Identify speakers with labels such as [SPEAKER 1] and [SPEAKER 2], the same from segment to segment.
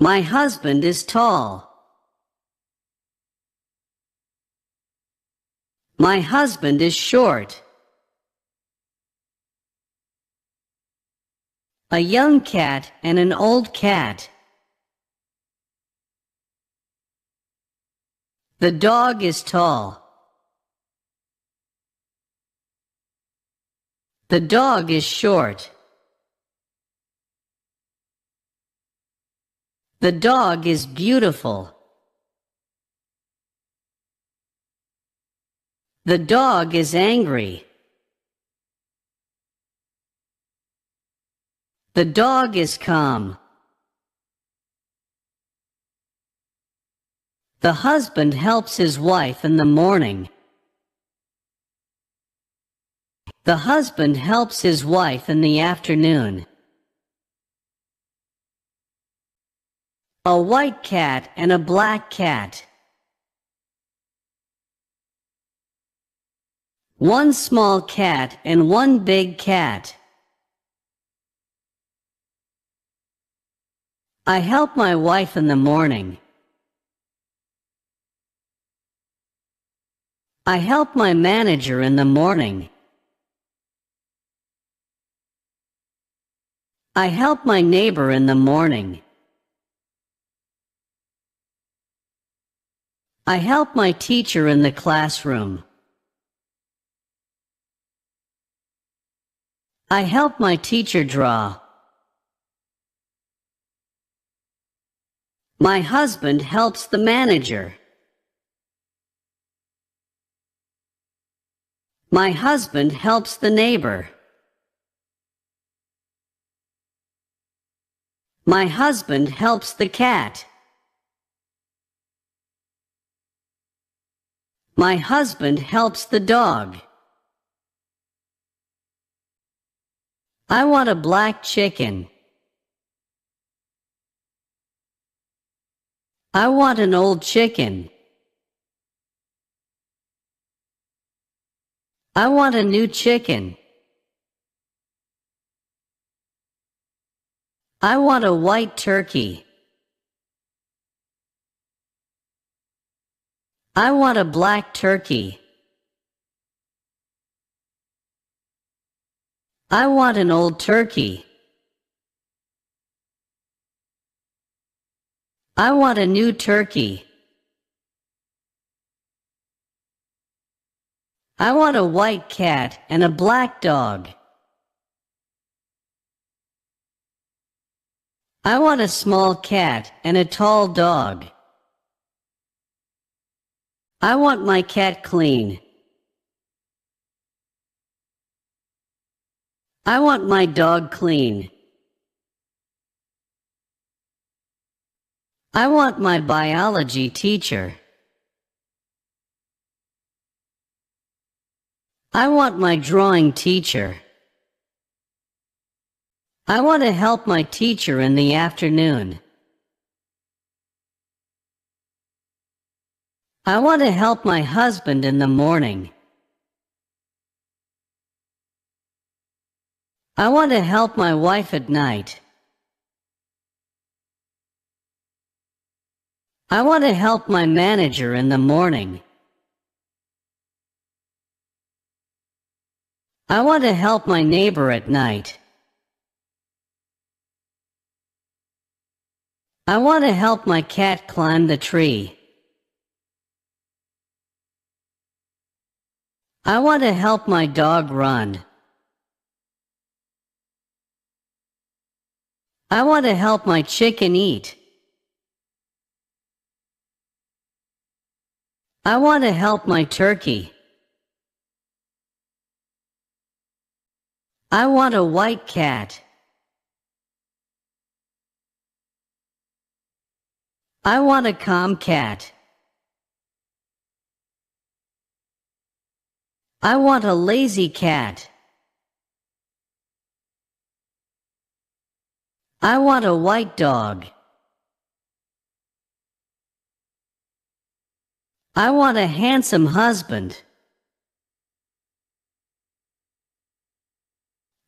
[SPEAKER 1] My husband is tall. My husband is short. A young cat and an old cat. The dog is tall. The dog is short. The dog is beautiful. The dog is angry. The dog is calm. The husband helps his wife in the morning. The husband helps his wife in the afternoon. A white cat and a black cat. One small cat and one big cat. I help my wife in the morning. I help my manager in the morning. I help my neighbor in the morning. I help my teacher in the classroom. I help my teacher draw. My husband helps the manager. My husband helps the neighbor. My husband helps the cat. My husband helps the dog. I want a black chicken. I want an old chicken. I want a new chicken. I want a white turkey. I want a black turkey. I want an old turkey. I want a new turkey. I want a white cat and a black dog. I want a small cat and a tall dog. I want my cat clean. I want my dog clean. I want my biology teacher. I want my drawing teacher. I want to help my teacher in the afternoon. I want to help my husband in the morning. I want to help my wife at night. I want to help my manager in the morning. I want to help my neighbor at night. I want to help my cat climb the tree. I want to help my dog run. I want to help my chicken eat. I want to help my turkey. I want a white cat. I want a calm cat. I want a lazy cat. I want a white dog. I want a handsome husband.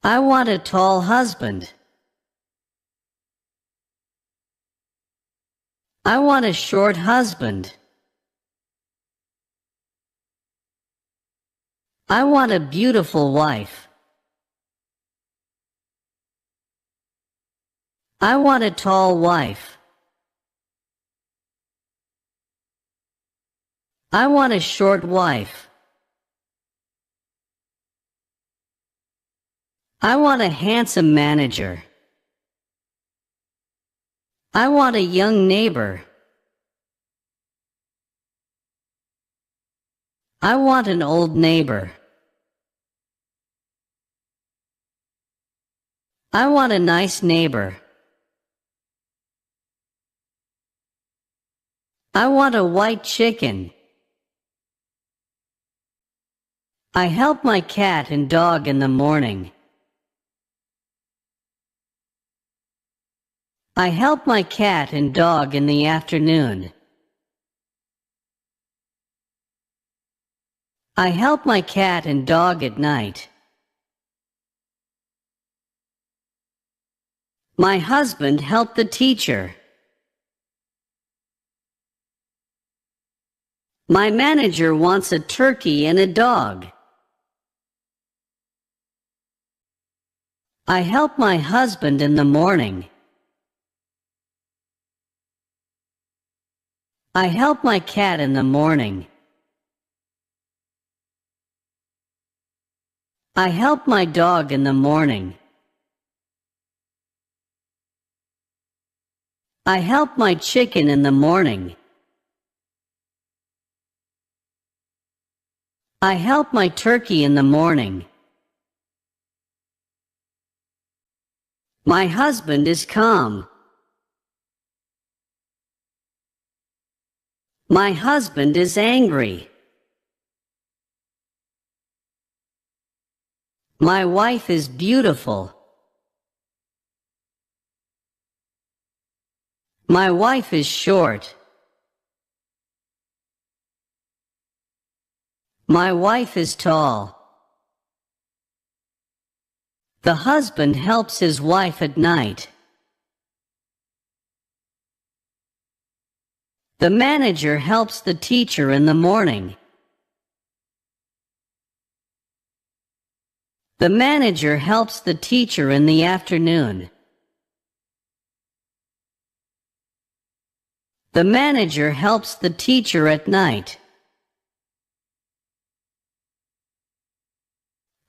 [SPEAKER 1] I want a tall husband. I want a short husband. I want a beautiful wife. I want a tall wife. I want a short wife. I want a handsome manager. I want a young neighbor. I want an old neighbor. I want a nice neighbor. I want a white chicken. I help my cat and dog in the morning. I help my cat and dog in the afternoon. I help my cat and dog at night. My husband helped the teacher. My manager wants a turkey and a dog. I help my husband in the morning. I help my cat in the morning. I help my dog in the morning. I help my chicken in the morning. I help my turkey in the morning. My husband is calm. My husband is angry. My wife is beautiful. My wife is short. My wife is tall. The husband helps his wife at night. The manager helps the teacher in the morning. The manager helps the teacher in the afternoon. The manager helps the teacher at night.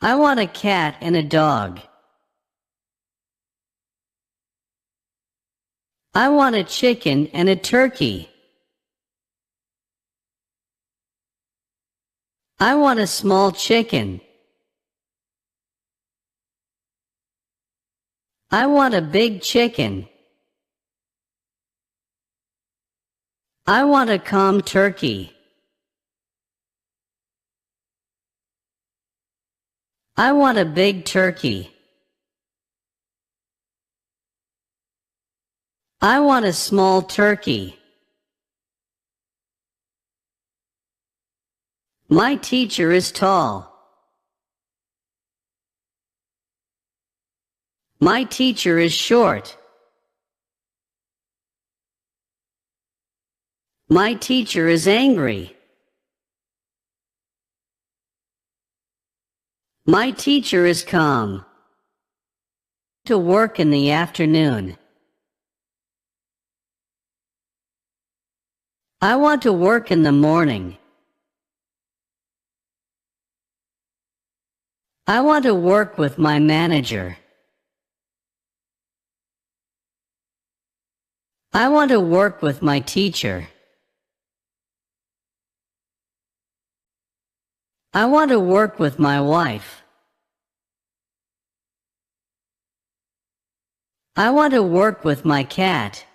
[SPEAKER 1] I want a cat and a dog. I want a chicken and a turkey. I want a small chicken. I want a big chicken. I want a calm turkey. I want a big turkey. I want a small turkey. My teacher is tall. My teacher is short. My teacher is angry. My teacher is calm. To work in the afternoon. I want to work in the morning. I want to work with my manager. I want to work with my teacher. I want to work with my wife. I want to work with my cat.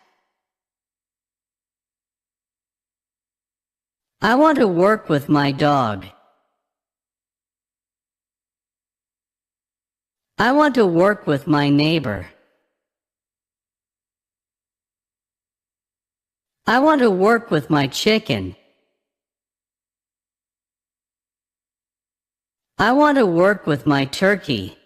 [SPEAKER 1] I want to work with my dog. I want to work with my neighbor. I want to work with my chicken. I want to work with my turkey.